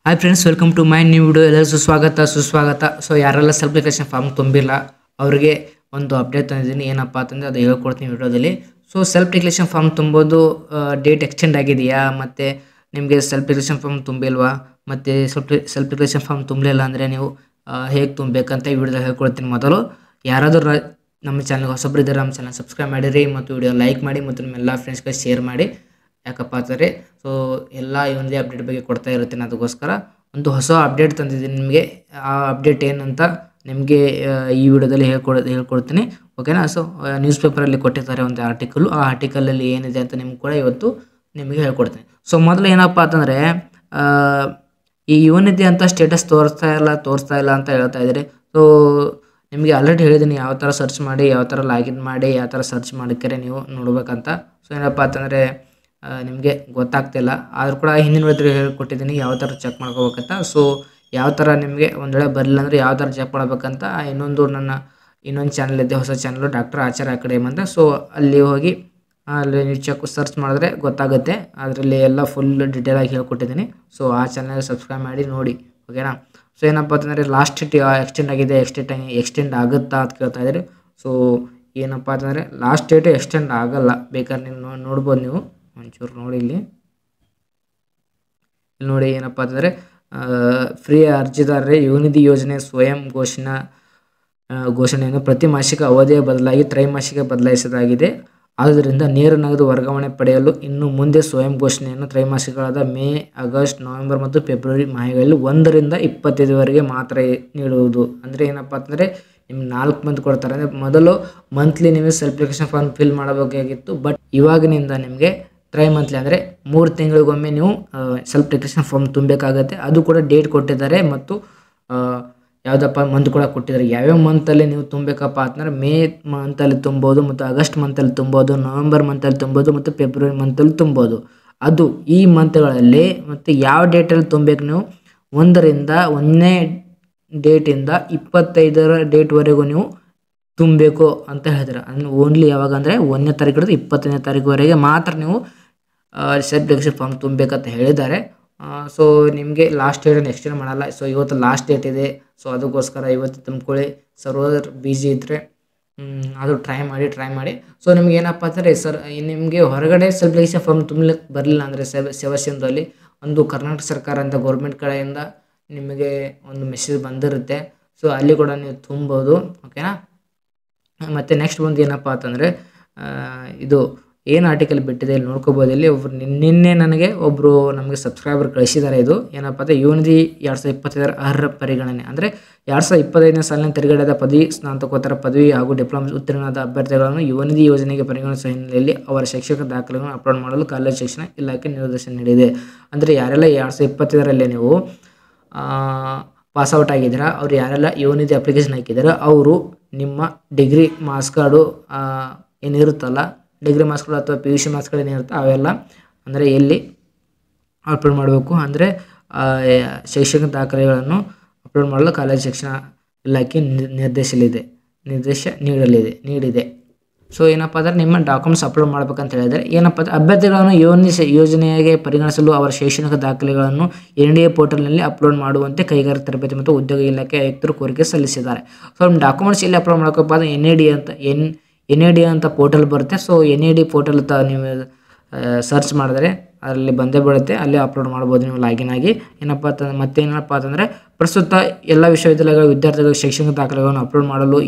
Hi friends, welcome to my new video. ಎಲ್ಲರಿಗೂ ಸುಸ್ವಾಗತ. So ಯಾರೆಲ್ಲ ಸೆಲ್ಫ್ ಡಿಕ್ಲರೇಷನ್ ಫಾರ್ಮ್ ತುಂಬಿಲ್ಲ ಅವರಿಗೆ ಒಂದು ಅಪ್ಡೇಟ್ ತಂದಿದ್ದೀನಿ. ಏನಪ್ಪ ಅಂತಂದರೆ ಅದು ಹೇಳ್ಕೊಡ್ತೀನಿ ವಿಡಿಯೋದಲ್ಲಿ. ಸೊ ಸೆಲ್ಫ್ ಡಿಕ್ಲರೇಷನ್ ಫಾರ್ಮ್ ತುಂಬೋದು ಡೇಟ್ ಎಕ್ಸ್ಟೆಂಡ್ ಆಗಿದೆಯಾ, ಮತ್ತು ನಿಮಗೆ ಸೆಲ್ಫ್ ಡಿಕ್ಲರೇಷನ್ ಫಾರ್ಮ್ ತುಂಬಿಲ್ವಾ, ಮತ್ತು ಸೆಲ್ಫ್ ಡಿಕ್ಲರೇಷನ್ ಫಾರ್ಮ್ ತುಂಬಲಿಲ್ಲ ಅಂದರೆ ನೀವು ಹೇಗೆ ತುಂಬಬೇಕಂತ ಈ ವಿಡಿಯೋದಲ್ಲಿ ಹೇಳ್ಕೊಡ್ತೀನಿ. ಮೊದಲು ಯಾರಾದರೂ ನಮ್ಮ ಚಾನಲ್ಗೆ ಹೊಸಬ್ರು ಇದ್ದರೆ ನಮ್ಮ ಚಾನಲ್ ಸಬ್ಸ್ಕ್ರೈಬ್ ಮಾಡಿರಿ ಮತ್ತು ವಿಡಿಯೋ ಲೈಕ್ ಮಾಡಿ ಮತ್ತು ನಿಮ್ಮೆಲ್ಲ ಫ್ರೆಂಡ್ಸ್ಗೆ ಶೇರ್ ಮಾಡಿ. ಯಾಕಪ್ಪ ಅಂತಂದರೆ ಸೊ ಎಲ್ಲ ಈ ಒಂದೇ ಅಪ್ಡೇಟ್ ಬಗ್ಗೆ ಕೊಡ್ತಾ ಇರ್ತೀನಿ. ಅದಕ್ಕೋಸ್ಕರ ಒಂದು ಹೊಸ ಅಪ್ಡೇಟ್ ತಂದಿದ್ದೀನಿ ನಿಮಗೆ. ಆ ಅಪ್ಡೇಟ್ ಏನಂತ ನಿಮಗೆ ಈ ವಿಡಿಯೋದಲ್ಲಿ ಹೇಳ್ಕೊಡ್ತೀನಿ, ಓಕೆನಾ. ಸೊ ನ್ಯೂಸ್ ಪೇಪರಲ್ಲಿ ಕೊಟ್ಟಿರ್ತಾರೆ ಒಂದು ಆರ್ಟಿಕಲ್ಲು. ಆ ಆರ್ಟಿಕಲಲ್ಲಿ ಏನಿದೆ ಅಂತ ನಿಮ್ಗೆ ಕೂಡ ಇವತ್ತು ನಿಮಗೆ ಹೇಳ್ಕೊಡ್ತೀನಿ. ಸೊ ಮೊದಲು ಏನಪ್ಪ ಅಂತಂದರೆ ಈ ಯುವನಿಧಿ ಅಂತ ಸ್ಟೇಟಸ್ ತೋರಿಸ್ತಾ ಇಲ್ಲ ಅಂತ ಹೇಳ್ತಾ ಇದ್ದೀರಿ. ಸೊ ನಿಮಗೆ ಆಲ್ರೆಡಿ ಹೇಳಿದ್ದೀನಿ ಯಾವ ಥರ ಸರ್ಚ್ ಮಾಡಿ, ಯಾವ ಥರ ಲಾಗಿನ್ ಮಾಡಿ, ಯಾವ ಥರ ಸರ್ಚ್ ಮಾಡಿದರೆ ನೀವು ನೋಡ್ಬೇಕಂತ. ಸೊ ಏನಪ್ಪ ಅಂತಂದರೆ ನಿಮಗೆ ಗೊತ್ತಾಗ್ತಿಲ್ಲ, ಆದರೂ ಕೂಡ ಹಿಂದಿನ ವಿಡಿಯೋದಲ್ಲಿ ಹೇಳ್ಕೊಟ್ಟಿದ್ದೀನಿ ಯಾವ ಥರ ಚೆಕ್ ಮಾಡ್ಕೋಬೇಕಂತ. ಸೊ ಯಾವ ಥರ ನಿಮಗೆ ಒಂದು ವೇಳೆ ಬರಲಿಲ್ಲ ಅಂದರೆ ಯಾವ ಥರ ಚೆಕ್ ಮಾಡ್ಬೇಕಂತ ಇನ್ನೊಂದು ಚಾನಲ್ ಇದೆ, ಹೊಸ ಚಾನಲು ಡಾಕ್ಟರ್ ಆಚಾರ್ಯ ಅಕಾಡೆಮಿ ಅಂತ. ಸೊ ಅಲ್ಲಿ ಹೋಗಿ ಅಲ್ಲಿ ನೀವು ಸರ್ಚ್ ಮಾಡಿದ್ರೆ ಗೊತ್ತಾಗುತ್ತೆ. ಅದರಲ್ಲಿ ಎಲ್ಲ ಫುಲ್ ಡೀಟೇಲಾಗಿ ಹೇಳ್ಕೊಟ್ಟಿದ್ದೀನಿ. ಸೊ ಆ ಚಾನಲ್ಗೆ ಸಬ್ಸ್ಕ್ರೈಬ್ ಮಾಡಿ ನೋಡಿ, ಓಕೆನಾ. ಸೊ ಏನಪ್ಪ ಅಂತಂದರೆ ಲಾಸ್ಟ್ ಡೇಟ್ ಎಕ್ಸ್ಟೆಂಡ್ ಆಗಿದೆ, ಎಕ್ಸ್ಟೆಂಡ್ ಆಗುತ್ತಾ ಅಂತ ಕೇಳ್ತಾ ಇದ್ದೀರಿ. ಸೊ ಏನಪ್ಪ ಅಂತಂದರೆ ಲಾಸ್ಟ್ ಡೇಟು ಎಕ್ಸ್ಟೆಂಡ್ ಆಗಲ್ಲ, ಬೇಕಾದ್ರೆ ನೀವು ನೋಡ್ಬೋದು. ನೀವು ಒಂಚೂರು ನೋಡಿ, ಇಲ್ಲಿ ನೋಡಿ ಏನಪ್ಪ ಅಂತಂದರೆ ಫ್ರೀ ಅರ್ಜಿದಾರರೇ ಯುವನಿಧಿ ಯೋಜನೆ ಸ್ವಯಂ ಘೋಷಣೆಯನ್ನು ಪ್ರತಿ ಮಾಸಿಕ ಅವಧಿಯ ಬದಲಾಗಿ ತ್ರೈಮಾಸಿಕ ಬದಲಾಯಿಸಲಾಗಿದೆ. ಆದ್ದರಿಂದ ನೇರ ನಗದು ವರ್ಗಾವಣೆ ಪಡೆಯಲು ಇನ್ನು ಮುಂದೆ ಸ್ವಯಂ ಘೋಷಣೆಯನ್ನು ತ್ರೈಮಾಸಿಕಗಳಾದ ಮೇ, ಆಗಸ್ಟ್, ನವೆಂಬರ್ ಮತ್ತು ಫೆಬ್ರವರಿ ಮಾಹೆಗಳಲ್ಲಿ 1 ರಿಂದ 25ವರೆಗೆ ಮಾತ್ರ ನೀಡುವುದು. ಅಂದರೆ ಏನಪ್ಪ ಅಂತಂದರೆ ನಿಮ್ಗೆ 4 ಮಂತ್ ಕೊಡ್ತಾರೆ. ಅಂದರೆ ಮೊದಲು ಮಂತ್ಲಿ ನೀವು ಸೆಲ್ಫ್ ಡಿಕ್ಲರೇಷನ್ ಫಾರ್ಮ್ ಫಿಲ್ ಮಾಡಬೇಕಾಗಿತ್ತು, ಬಟ್ ಇವಾಗಿನಿಂದ ನಿಮಗೆ ಮಂತ್ಲಿ ಅಂದರೆ 3 ತಿಂಗಳಿಗೊಮ್ಮೆ ನೀವು ಸೆಲ್ಫ್ ಡಿಕ್ಲರೇಷನ್ ಫಾರ್ಮ್ ತುಂಬಬೇಕಾಗತ್ತೆ. ಅದು ಕೂಡ ಡೇಟ್ ಕೊಟ್ಟಿದ್ದಾರೆ ಮತ್ತು ಯಾವುದಪ್ಪ ಮಂತ್ ಕೂಡ ಕೊಟ್ಟಿದ್ದಾರೆ. ಯಾವ್ಯಾವ ಮಂತಲ್ಲಿ ನೀವು ತುಂಬಬೇಕಪ್ಪ ಅಂತಂದರೆ ಮೇ ಮಂತಲ್ಲಿ ತುಂಬೋದು, ಮತ್ತು ಆಗಸ್ಟ್ ಮಂತಲ್ಲಿ ತುಂಬೋದು, ನವೆಂಬರ್ ಮಂತಲ್ಲಿ ತುಂಬೋದು ಮತ್ತು ಫೆಬ್ರವರಿ ಮಂತಲ್ಲಿ ತುಂಬೋದು. ಅದು ಈ ಮಂತ್ಗಳಲ್ಲಿ ಮತ್ತು ಯಾವ ಡೇಟಲ್ಲಿ ತುಂಬಬೇಕು, ನೀವು 1ನೇ ಡೇಟಿಂದ 25ರ ಡೇಟ್ವರೆಗೂ ನೀವು ತುಂಬಬೇಕು ಅಂತ ಹೇಳ್ತಾರೆ. ಅಂದರೆ ಓನ್ಲಿ ಯಾವಾಗ ಅಂದರೆ 1ನೇ ತಾರೀಕು ಹಿಡಿದು 25ನೇ ತಾರೀಕುವರೆಗೆ ಮಾತ್ರ ನೀವು ಸೆಲ್ಫ್ ಡಿಕ್ಲರೇಷನ್ ಫಾರ್ಮ್ ತುಂಬಬೇಕಂತ ಹೇಳಿದ್ದಾರೆ. ಸೊ ನಿಮಗೆ ಲಾಸ್ಟ್ ಡೇಟನ್ನು ಎಕ್ಸ್ಟೆಂಡ್ ಮಾಡಲ್ಲ. ಸೊ ಇವತ್ತು ಲಾಸ್ಟ್ ಡೇಟ್ ಇದೆ, ಸೊ ಅದಕ್ಕೋಸ್ಕರ ಇವತ್ತು ತುಂಬ್ಕೊಳ್ಳಿ. ಸರ್ವರ್ ಬಿಸಿ ಇದ್ದರೆ ಅದು ಟ್ರೈ ಮಾಡಿ. ಸೊ ನಿಮ್ಗೆ ಏನಪ್ಪ ಅಂದರೆ ನಿಮಗೆ ಹೊರಗಡೆ ಸೆಲ್ಫ್ ಡಿಕ್ಲರೇಷನ್ ಫಾರ್ಮ್ ತುಂಬಲಿಕ್ಕೆ ಬರಲಿಲ್ಲ ಅಂದರೆ ಸೇವಾ ಕೇಂದ್ರದಲ್ಲಿ ಒಂದು ಕರ್ನಾಟಕ ಸರ್ಕಾರ ಅಂತ ಗೌರ್ಮೆಂಟ್ ಕಡೆಯಿಂದ ನಿಮಗೆ ಒಂದು ಮೆಸೇಜ್ ಬಂದಿರುತ್ತೆ. ಸೊ ಅಲ್ಲಿ ಕೂಡ ನೀವು ತುಂಬೋದು, ಓಕೆನಾ. ಮತ್ತು ನೆಕ್ಸ್ಟ್ ಬಂದು ಏನಪ್ಪ ಅಂತಂದರೆ ಇದು ಏನು ಆರ್ಟಿಕಲ್ ಬಿಟ್ಟಿದೆ ಇಲ್ಲಿ ನೋಡ್ಕೋಬೋದು. ಇಲ್ಲಿ ನಿನ್ನೆ ನಮಗೆ ಸಬ್ಸ್ಕ್ರೈಬರ್ ಕಳಿಸಿದ್ದಾರೆ. ಇದು ಏನಪ್ಪ ಅಂದರೆ ಯುವನಿಧಿ 2025 ಅರ್ಹ ಪರಿಗಣನೆ. ಅಂದರೆ 2025ನೇ ಸಾಲಿನ ತೆರೆಗಡೆದ ಪದವಿ, ಸ್ನಾತಕೋತ್ತರ ಪದವಿ ಹಾಗೂ ಡಿಪ್ಲೊಮಾ ಉತ್ತೀರ್ಣರಾದ ಅಭ್ಯರ್ಥಿಗಳನ್ನು ಯುವನಿಧಿ ಯೋಜನೆಗೆ ಪರಿಗಣಿಸುವ ಹಿನ್ನೆಲೆಯಲ್ಲಿ ಅವರ ಶೈಕ್ಷಣಿಕ ದಾಖಲೆಗಳನ್ನು ಅಪ್ಲೋಡ್ ಮಾಡಲು ಕಾಲೇಜು ಶಿಕ್ಷಣ ಇಲಾಖೆ ನಿರ್ದೇಶನ ನೀಡಿದೆ. ಅಂದರೆ ಯಾರೆಲ್ಲ 2025ರಲ್ಲಿ ನೀವು ಪಾಸ್ಔಟ್ ಆಗಿದ್ದೀರಾ, ಅವ್ರು ಯಾರೆಲ್ಲ ಯುವನಿಧಿ ಅಪ್ಲಿಕೇಶನ್ ಹಾಕಿದ್ದಾರೆ, ಅವರು ನಿಮ್ಮ ಡಿಗ್ರಿ ಮಾರ್ಕ್ಸ್ ಕಾರ್ಡು ಏನಿರುತ್ತಲ್ಲ, ಡಿಗ್ರಿ ಮಾರ್ಕ್ಸ್ ಕಾರ್ಡು ಅಥವಾ PUC ಮಾರ್ಕ್ಸ್ ಕಾರ್ಡು ಏನಿರುತ್ತೆ ಅವೆಲ್ಲ ಅಂದರೆ ಎಲ್ಲಿ ಅಪ್ಲೋಡ್ ಮಾಡಬೇಕು ಅಂದರೆ ಶೈಕ್ಷಣಿಕ ದಾಖಲೆಗಳನ್ನು ಅಪ್ಲೋಡ್ ಮಾಡಲು ಕಾಲೇಜು ಶಿಕ್ಷಣ ಇಲಾಖೆ ನಿರ್ದೇಶ ನೀಡಿದೆ. ಸೊ ಏನಪ್ಪ ಅಂದರೆ ನಿಮ್ಮ ಡಾಕ್ಯುಮೆಂಟ್ಸ್ ಅಪ್ಲೋಡ್ ಮಾಡಬೇಕಂತ ಹೇಳಿದರೆ ಏನಪ್ಪ ಅಂದರೆ ಅಭ್ಯರ್ಥಿಗಳನ್ನು ಯೋಜನೆಗೆ ಪರಿಗಣಿಸಲು ಅವರ ಶೈಕ್ಷಣಿಕ ದಾಖಲೆಗಳನ್ನು NDA ಪೋರ್ಟಲ್ನಲ್ಲಿ ಅಪ್ಲೋಡ್ ಮಾಡುವಂತೆ ಕೈಗಾರಿಕಾ ತರಬೇತಿ ಮತ್ತು ಉದ್ಯೋಗ ಇಲಾಖೆ ಆಯುಕ್ತರು ಕೋರಿಕೆ ಸಲ್ಲಿಸಿದ್ದಾರೆ. ಸೊ ನಿಮ್ಮ ಡಾಕ್ಯುಮೆಂಟ್ಸ್ ಎಲ್ಲಿ ಅಪ್ಲೋಡ್ ಮಾಡ್ಕೋಪ್ಪ ಅಂದರೆ NAD ಅಂತ ಪೋರ್ಟಲ್ ಬರುತ್ತೆ. ಸೊ NAD ಪೋರ್ಟಲ್ ನೀವು ಸರ್ಚ್ ಮಾಡಿದ್ರೆ ಅದರಲ್ಲಿ ಬಂದೇ ಬೀಳುತ್ತೆ, ಅಲ್ಲಿ ಅಪ್ಲೋಡ್ ಮಾಡ್ಬೋದು ನೀವು ಲಾಗಿನ್ ಆಗಿ. ಮತ್ತೇನಪ್ಪ ಅಂತಂದರೆ ಪ್ರಸ್ತುತ ಎಲ್ಲ ವಿಶ್ವವಿದ್ಯಾಲಯಗಳ ವಿದ್ಯಾರ್ಥಿಗಳ ಶೈಕ್ಷಣಿಕ ದಾಖಲೆಗಳನ್ನು ಅಪ್ಲೋಡ್ ಮಾಡಲು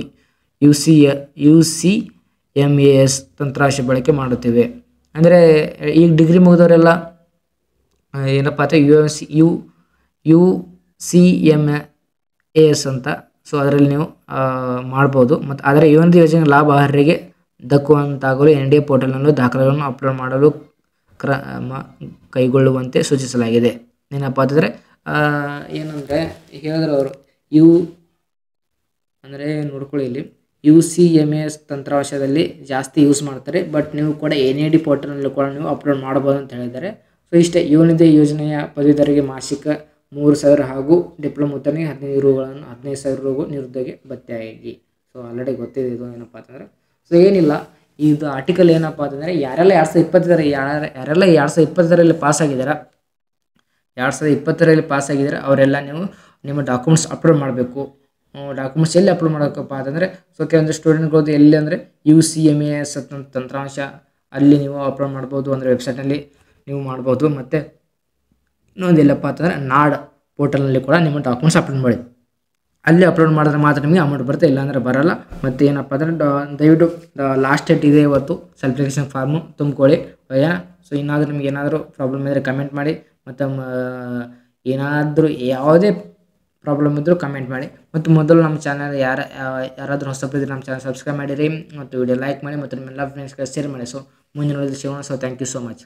UCMAS ತಂತ್ರಾಂಶ ಬಳಕೆ ಮಾಡುತ್ತಿವೆ. ಅಂದರೆ ಈಗ ಡಿಗ್ರಿ ಮುಗಿದವರೆಲ್ಲ ಏನಪ್ಪ ಅಂದರೆ UCMAS ಅಂತ, ಸೊ ಅದರಲ್ಲಿ ನೀವು ಮಾಡ್ಬೋದು. ಮತ್ತು ಆದರೆ ಯುವನಿಧಿ ಯೋಜನೆ ಲಾಭ ಅರ್ಹರಿಗೆ ದಕ್ಕುವಂತಾಗಲು NDA ಪೋರ್ಟಲ್ನಲ್ಲೂ ದಾಖಲೆಗಳನ್ನು ಅಪ್ಲೋಡ್ ಮಾಡಲು ಕ್ರಮ ಕೈಗೊಳ್ಳುವಂತೆ ಸೂಚಿಸಲಾಗಿದೆ. ಏನಪ್ಪ ಅಂತಂದರೆ ಏನಂದರೆ ಹೇಳಿದ್ರು ಅವರು ಅಂದರೆ ನೋಡ್ಕೊಳ್ಳಿ, ಇಲ್ಲಿ UCMAS ತಂತ್ರಾಂಶದಲ್ಲಿ ಜಾಸ್ತಿ ಯೂಸ್ ಮಾಡ್ತಾರೆ, ಬಟ್ ನೀವು ಕೂಡ NAD ಪೋರ್ಟಲ್ನಲ್ಲಿ ಕೂಡ ನೀವು ಅಪ್ಲೋಡ್ ಮಾಡ್ಬೋದು ಅಂತ ಹೇಳಿದ್ದಾರೆ. ಸೊ ಇಷ್ಟೇ. ಯುವನಿಧಿ ಯೋಜನೆಯ ಪದವೀಧರರಿಗೆ ಮಾಸಿಕ 3,000 ಹಾಗೂ ಡಿಪ್ಲೊಮಾ ಉತ್ತರನಿಗೆ 15,000 ರೂ ನಿರುದ್ಯೋಗ ಭತ್ಯೆಯಾಗಿ. ಸೊ ಆಲ್ರೆಡಿ ಗೊತ್ತಿದೆ ಇದು ಏನಪ್ಪ ಅಂತಂದರೆ. ಸೊ ಏನಿಲ್ಲ, ಇದು ಆರ್ಟಿಕಲ್ ಏನಪ್ಪ ಅಂತಂದರೆ ಯಾರೆಲ್ಲ 2025 ಪಾಸ್ ಆಗಿದ್ದಾರೆ 2020ರಲ್ಲಿ ಪಾಸ್ ಆಗಿದ್ದಾರೆ ಅವರೆಲ್ಲ ನೀವು ನಿಮ್ಮ ಡಾಕ್ಯುಮೆಂಟ್ಸ್ ಅಪ್ಲೋಡ್ ಮಾಡಬೇಕು. ಡಾಕ್ಯುಮೆಂಟ್ಸ್ ಎಲ್ಲಿ ಅಪ್ಲೋಡ್ ಮಾಡಬೇಕಪ್ಪ ಅಂತಂದರೆ ಕೆಲವೊಂದು ಸ್ಟೂಡೆಂಟ್ಗಳದ್ದು ಎಲ್ಲಿ ಅಂದರೆ UCMAS ತಂತ್ರಾಂಶ ಅಲ್ಲಿ ನೀವು ಅಪ್ಲೋಡ್ ಮಾಡ್ಬೋದು, ಅಂದರೆ ವೆಬ್ಸೈಟ್ನಲ್ಲಿ ನೀವು ಮಾಡ್ಬೋದು. ಮತ್ತು ಇನ್ನೊಂದು ಎಲ್ಲಪ್ಪ ಅಂತಂದರೆ ನಾಡ್ ಪೋರ್ಟಲ್ನಲ್ಲಿ ಕೂಡ ನಿಮ್ಮ ಡಾಕ್ಯುಮೆಂಟ್ಸ್ ಅಪ್ಲೋಡ್ ಮಾಡಿ. ಅಲ್ಲಿ ಅಪ್ಲೋಡ್ ಮಾಡಿದ್ರೆ ಮಾತ್ರ ನಿಮಗೆ ಅಮೌಂಟ್ ಬರುತ್ತೆ, ಇಲ್ಲಾಂದರೆ ಬರಲ್ಲ. ಮತ್ತು ಏನಪ್ಪ ಅಂದರೆ ದಯವಿಟ್ಟು ಲಾಸ್ಟ್ ಡೇಟ್ ಇದೆ ಇವತ್ತು, ಅಪ್ಲಿಕೇಶನ್ ಫಾರ್ಮು ತುಂಬ್ಕೊಳ್ಳಿ. ಸೊ ಏನಾದರೂ ನಿಮ್ಗೆ ಏನಾದರೂ ಪ್ರಾಬ್ಲಮ್ ಇದ್ದರೆ ಕಮೆಂಟ್ ಮಾಡಿ. ಮತ್ತು ಏನಾದರೂ ಯಾವುದೇ ಪ್ರಾಬ್ಲಮ್ ಇದ್ದರೂ ಕಮೆಂಟ್ ಮಾಡಿ. ಮತ್ತು ಮೊದಲು ನಮ್ಮ ಚಾನಲ್ ಯಾರಾದರೂ ಹೊಸಬರಿದ್ರೆ ನಮ್ಮ ಚಾನಲ್ ಸಬ್ಸ್ಕ್ರೈಬ್ ಮಾಡಿರಿ ಮತ್ತು ವಿಡಿಯೋ ಲೈಕ್ ಮಾಡಿ ಮತ್ತು ನಿಮ್ಮೆಲ್ಲ ಫ್ರೆಂಡ್ಸ್ಗೆ ಶೇರ್ ಮಾಡಿ. ಸೊ ಮುಂದಿನ ವಿಡಿಯೋದಲ್ಲಿ ಸಿಗೋಣ. So thank you so much.